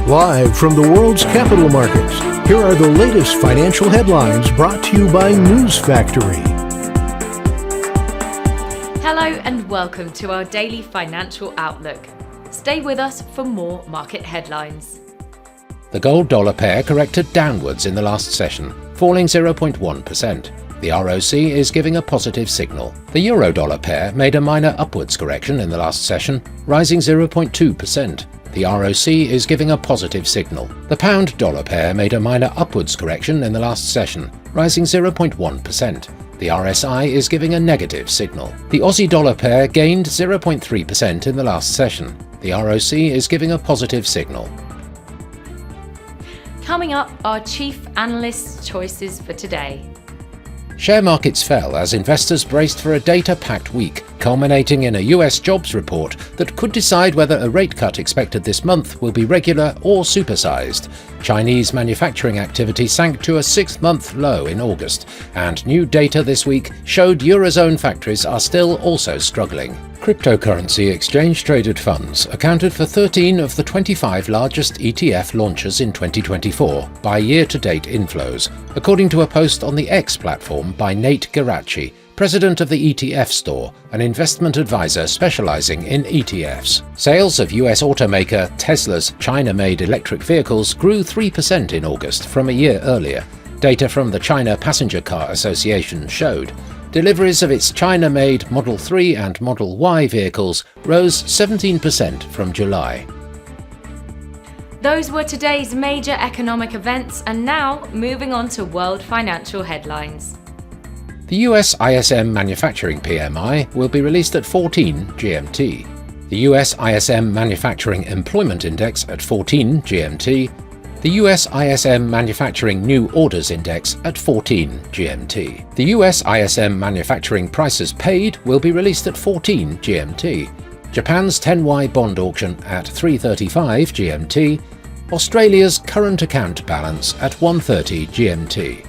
Live from the world's capital markets, here are the latest financial headlines brought to you by News Factory. Hello and welcome to our daily financial outlook. Stay with us for more market headlines. The gold-dollar pair corrected downwards in the last session, falling 0.1%. The ROC is giving a positive signal. The euro-dollar pair made a minor upwards correction in the last session, rising 0.2%. The ROC is giving a positive signal. The pound-dollar pair made a minor upwards correction in the last session, rising 0.1%. The RSI is giving a negative signal. The Aussie-dollar pair gained 0.3% in the last session. The ROC is giving a positive signal. Coming up, our chief analyst's choices for today. Share markets fell as investors braced for a data-packed week, culminating in a US jobs report that could decide whether a rate cut expected this month will be regular or supersized. Chinese manufacturing activity sank to a 6-month low in August, and new data this week showed Eurozone factories are still also struggling. Cryptocurrency exchange-traded funds accounted for 13 of the 25 largest ETF launches in 2024 by year-to-date inflows, according to a post on the X platform by Nate Geraci, president of the ETF Store, an investment advisor specializing in ETFs. Sales of US automaker Tesla's China-made electric vehicles grew 3% in August from a year earlier. Data from the China Passenger Car Association showed deliveries of its China-made Model 3 and Model Y vehicles rose 17% from July. Those were today's major economic events, and now moving on to world financial headlines. The US ISM Manufacturing PMI will be released at 14 GMT. The US ISM Manufacturing Employment Index at 14 GMT. The US ISM Manufacturing New Orders Index at 14 GMT. The US ISM Manufacturing Prices Paid will be released at 14 GMT. Japan's 10Y bond auction at 3:35 GMT. Australia's current account balance at 1:30 GMT.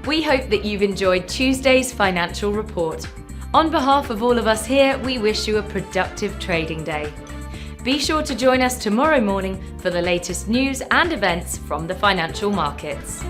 We hope that you've enjoyed Tuesday's financial report. On behalf of all of us here, we wish you a productive trading day. Be sure to join us tomorrow morning for the latest news and events from the financial markets.